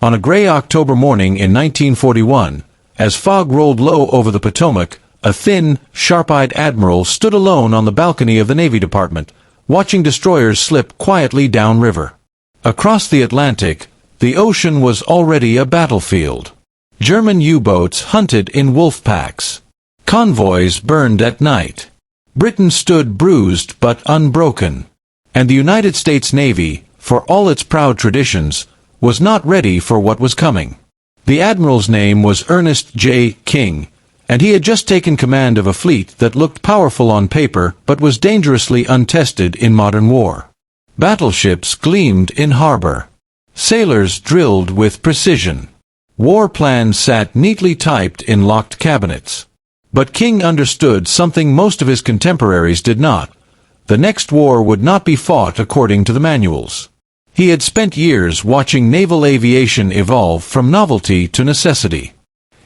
On a gray October morning in 1941, as fog rolled low over the Potomac, a thin, sharp-eyed admiral stood alone on the balcony of the Navy Department, watching destroyers slip quietly downriver. Across the Atlantic, the ocean was already a battlefield. German U-boats hunted in wolf packs. Convoys burned at night. Britain stood bruised but unbroken. And the United States Navy, for all its proud traditions, was not ready for what was coming. The admiral's name was Ernest J. King, and he had just taken command of a fleet that looked powerful on paper but was dangerously untested in modern war. Battleships gleamed in harbor. Sailors drilled with precision. War plans sat neatly typed in locked cabinets. But King understood something most of his contemporaries did not. The next war would not be fought according to the manuals. He had spent years watching naval aviation evolve from novelty to necessity.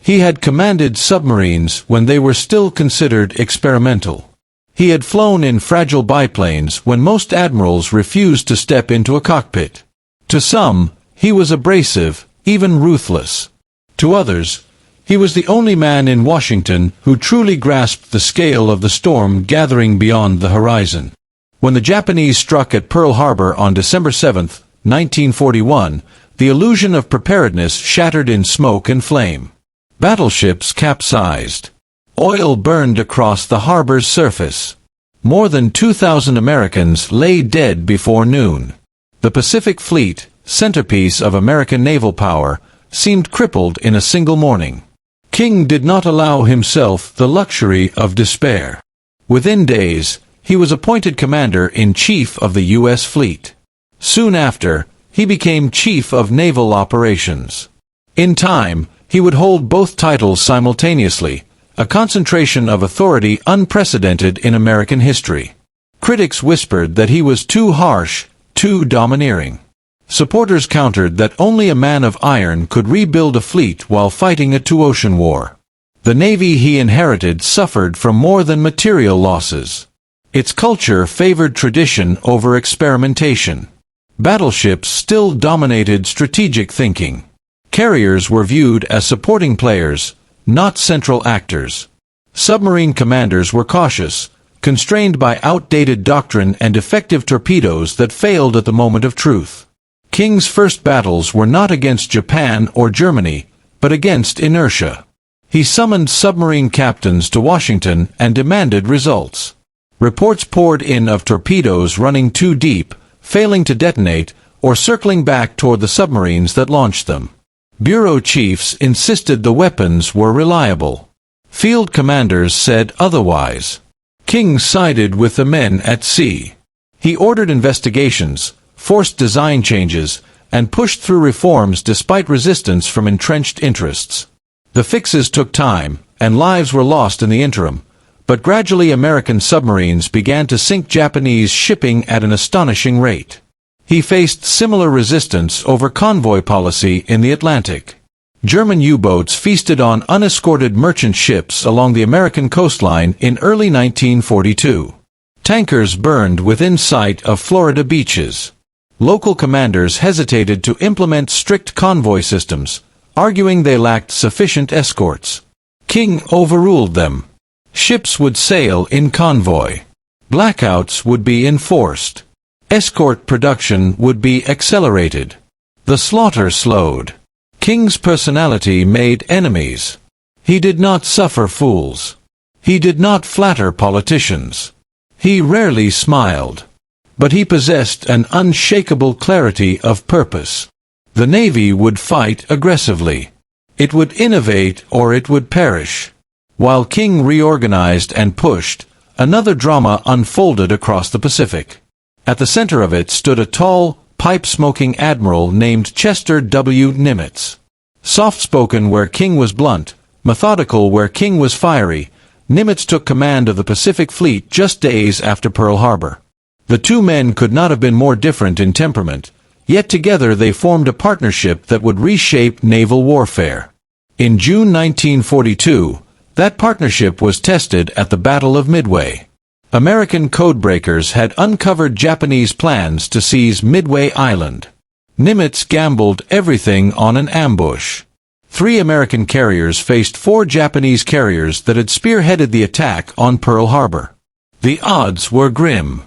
He had commanded submarines when they were still considered experimental. He had flown in fragile biplanes when most admirals refused to step into a cockpit. To some, he was abrasive, even ruthless. To others, he was the only man in Washington who truly grasped the scale of the storm gathering beyond the horizon. When the Japanese struck at Pearl Harbor on December 7, 1941, the illusion of preparedness shattered in smoke and flame. Battleships capsized. Oil burned across the harbor's surface. More than 2,000 Americans lay dead before noon. The Pacific Fleet, centerpiece of American naval power, seemed crippled in a single morning. King did not allow himself the luxury of despair. Within days, he was appointed Commander-in-Chief of the U.S. Fleet. Soon after, he became Chief of Naval Operations. In time, he would hold both titles simultaneously, a concentration of authority unprecedented in American history. Critics whispered that he was too harsh, too domineering. Supporters countered that only a man of iron could rebuild a fleet while fighting a two-ocean war. The Navy he inherited suffered from more than material losses. Its culture favored tradition over experimentation. Battleships still dominated strategic thinking. Carriers were viewed as supporting players, not central actors. Submarine commanders were cautious, constrained by outdated doctrine and effective torpedoes that failed at the moment of truth. King's first battles were not against Japan or Germany, but against inertia. He summoned submarine captains to Washington and demanded results. Reports poured in of torpedoes running too deep, failing to detonate, or circling back toward the submarines that launched them. Bureau chiefs insisted the weapons were reliable. Field commanders said otherwise. King sided with the men at sea. He ordered investigations, forced design changes, and pushed through reforms despite resistance from entrenched interests. The fixes took time, and lives were lost in the interim, but gradually American submarines began to sink Japanese shipping at an astonishing rate. He faced similar resistance over convoy policy in the Atlantic. German U-boats feasted on unescorted merchant ships along the American coastline in early 1942. Tankers burned within sight of Florida beaches. Local commanders hesitated to implement strict convoy systems, arguing they lacked sufficient escorts. King overruled them. Ships would sail in convoy. Blackouts would be enforced. Escort production would be accelerated. The slaughter slowed. King's personality made enemies. He did not suffer fools. He did not flatter politicians. He rarely smiled. But he possessed an unshakable clarity of purpose. The Navy would fight aggressively. It would innovate or it would perish. While King reorganized and pushed, another drama unfolded across the Pacific. At the center of it stood a tall, pipe-smoking admiral named Chester W. Nimitz. Soft-spoken where King was blunt, methodical where King was fiery, Nimitz took command of the Pacific Fleet just days after Pearl Harbor. The two men could not have been more different in temperament, yet together they formed a partnership that would reshape naval warfare. In June 1942, that partnership was tested at the Battle of Midway. American codebreakers had uncovered Japanese plans to seize Midway Island. Nimitz gambled everything on an ambush. 3 American carriers faced 4 Japanese carriers that had spearheaded the attack on Pearl Harbor. The odds were grim.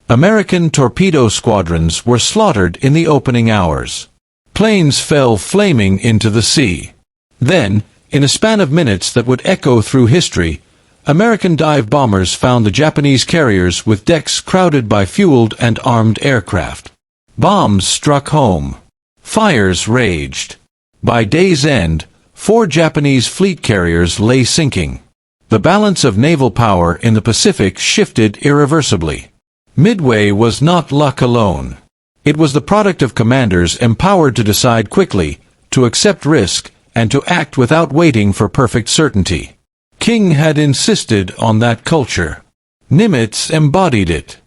American torpedo squadrons were slaughtered in the opening hours. Planes fell flaming into the sea. Then, in a span of minutes that would echo through history, American dive bombers found the Japanese carriers with decks crowded by fueled and armed aircraft. Bombs struck home. Fires raged. By day's end, 4 Japanese fleet carriers lay sinking. The balance of naval power in the Pacific shifted irreversibly. Midway was not luck alone. It was the product of commanders empowered to decide quickly, to accept risk, and to act without waiting for perfect certainty. King had insisted on that culture. Nimitz embodied it.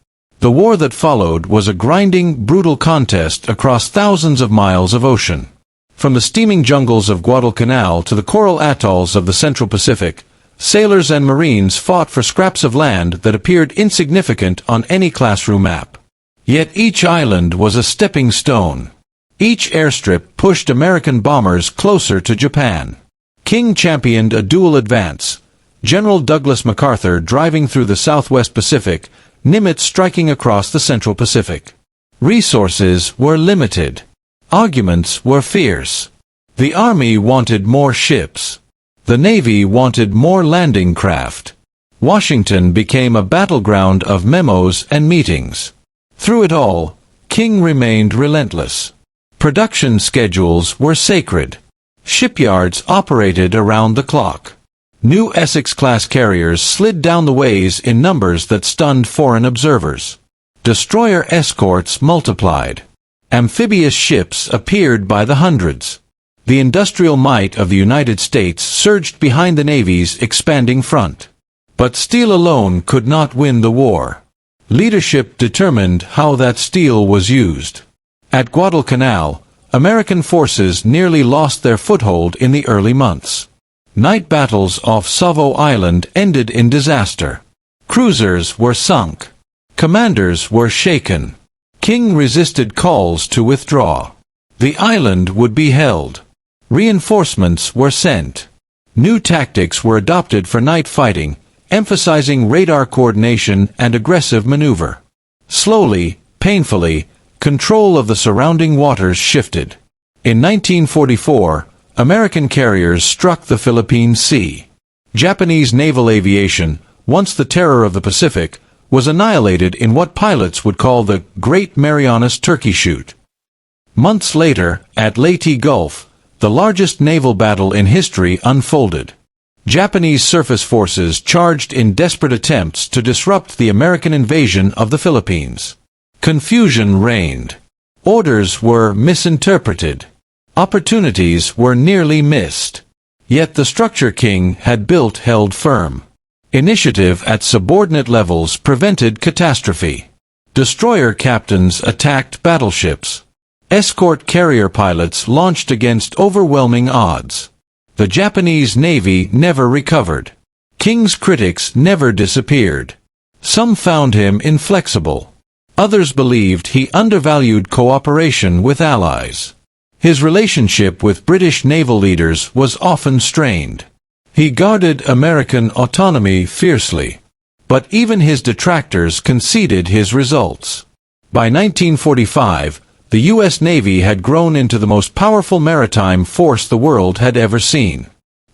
The war that followed was a grinding, brutal contest across thousands of miles of ocean. From the steaming jungles of Guadalcanal to the coral atolls of the Central Pacific, sailors and marines fought for scraps of land that appeared insignificant on any classroom map. Yet each island was a stepping stone. Each airstrip pushed American bombers closer to Japan. King championed a dual advance. General Douglas MacArthur driving through the Southwest Pacific, Nimitz striking across the Central Pacific. Resources were limited. Arguments were fierce. The Army wanted more ships. The Navy wanted more landing craft. Washington became a battleground of memos and meetings. Through it all, King remained relentless. Production schedules were sacred. Shipyards operated around the clock. New Essex-class carriers slid down the ways in numbers that stunned foreign observers. Destroyer escorts multiplied. Amphibious ships appeared by the hundreds. The industrial might of the United States surged behind the Navy's expanding front. But steel alone could not win the war. Leadership determined how that steel was used. At Guadalcanal, American forces nearly lost their foothold in the early months. Night battles off Savo Island ended in disaster. Cruisers were sunk. Commanders were shaken. King resisted calls to withdraw. The island would be held. Reinforcements were sent. New tactics were adopted for night fighting, emphasizing radar coordination and aggressive maneuver. Slowly, painfully, control of the surrounding waters shifted. In 1944, American carriers struck the Philippine Sea. Japanese naval aviation, once the terror of the Pacific, was annihilated in what pilots would call the Great Marianas Turkey Shoot. Months later, at Leyte Gulf, the largest naval battle in history unfolded. Japanese surface forces charged in desperate attempts to disrupt the American invasion of the Philippines. Confusion reigned. Orders were misinterpreted. Opportunities were nearly missed. Yet the structure King had built held firm. Initiative at subordinate levels prevented catastrophe. Destroyer captains attacked battleships. Escort carrier pilots launched against overwhelming odds. The Japanese Navy never recovered. King's critics never disappeared. Some found him inflexible. Others believed he undervalued cooperation with allies. His relationship with British naval leaders was often strained. He guarded American autonomy fiercely. But even his detractors conceded his results. By 1945, the U.S. Navy had grown into the most powerful maritime force the world had ever seen.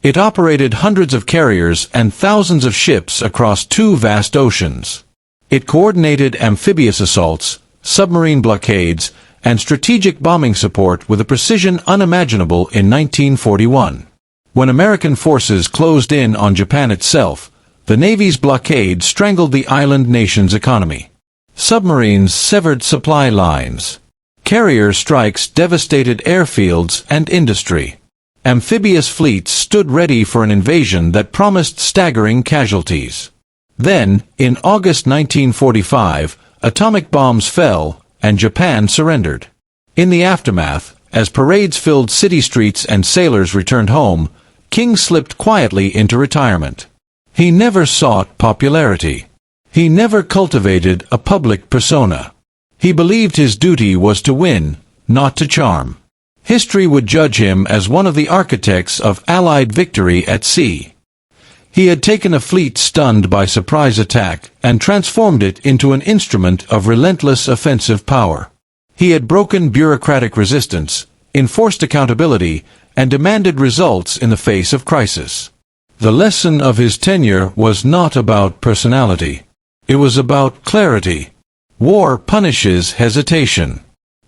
It operated hundreds of carriers and thousands of ships across 2 vast oceans. It coordinated amphibious assaults, submarine blockades, and strategic bombing support with a precision unimaginable in 1941. When American forces closed in on Japan itself, the Navy's blockade strangled the island nation's economy. Submarines severed supply lines. Carrier strikes devastated airfields and industry. Amphibious fleets stood ready for an invasion that promised staggering casualties. Then, in August 1945, atomic bombs fell, and Japan surrendered. In the aftermath, as parades filled city streets and sailors returned home, King slipped quietly into retirement. He never sought popularity. He never cultivated a public persona. He believed his duty was to win, not to charm. History would judge him as one of the architects of Allied victory at sea. He had taken a fleet stunned by surprise attack and transformed it into an instrument of relentless offensive power. He had broken bureaucratic resistance, enforced accountability, and demanded results in the face of crisis. The lesson of his tenure was not about personality. It was about clarity. War punishes hesitation.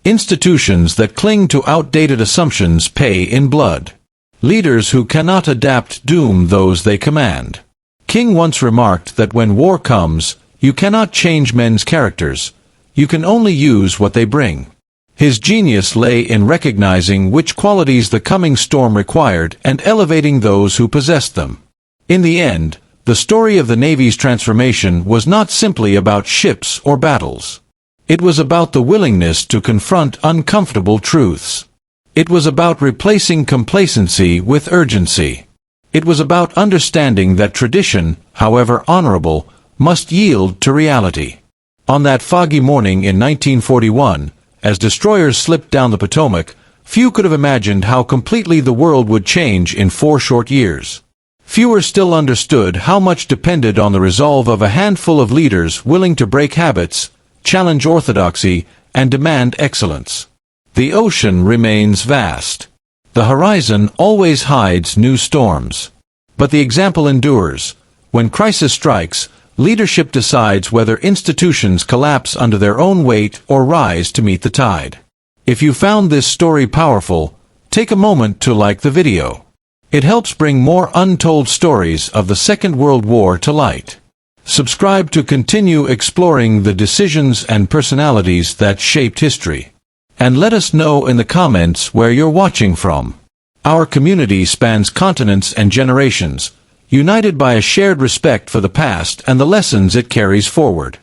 Institutions that cling to outdated assumptions pay in blood. Leaders who cannot adapt doom those they command. King once remarked that when war comes, you cannot change men's characters. You can only use what they bring. His genius lay in recognizing which qualities the coming storm required and elevating those who possessed them. In the end, the story of the Navy's transformation was not simply about ships or battles. It was about the willingness to confront uncomfortable truths. It was about replacing complacency with urgency. It was about understanding that tradition, however honorable, must yield to reality. On that foggy morning in 1941, as destroyers slipped down the Potomac, few could have imagined how completely the world would change in 4 short years. Fewer still understood how much depended on the resolve of a handful of leaders willing to break habits, challenge orthodoxy, and demand excellence. The ocean remains vast. The horizon always hides new storms. But the example endures. When crisis strikes, leadership decides whether institutions collapse under their own weight or rise to meet the tide. If you found this story powerful, take a moment to like the video. It helps bring more untold stories of the Second World War to light. Subscribe to continue exploring the decisions and personalities that shaped history. And let us know in the comments where you're watching from. Our community spans continents and generations, united by a shared respect for the past and the lessons it carries forward.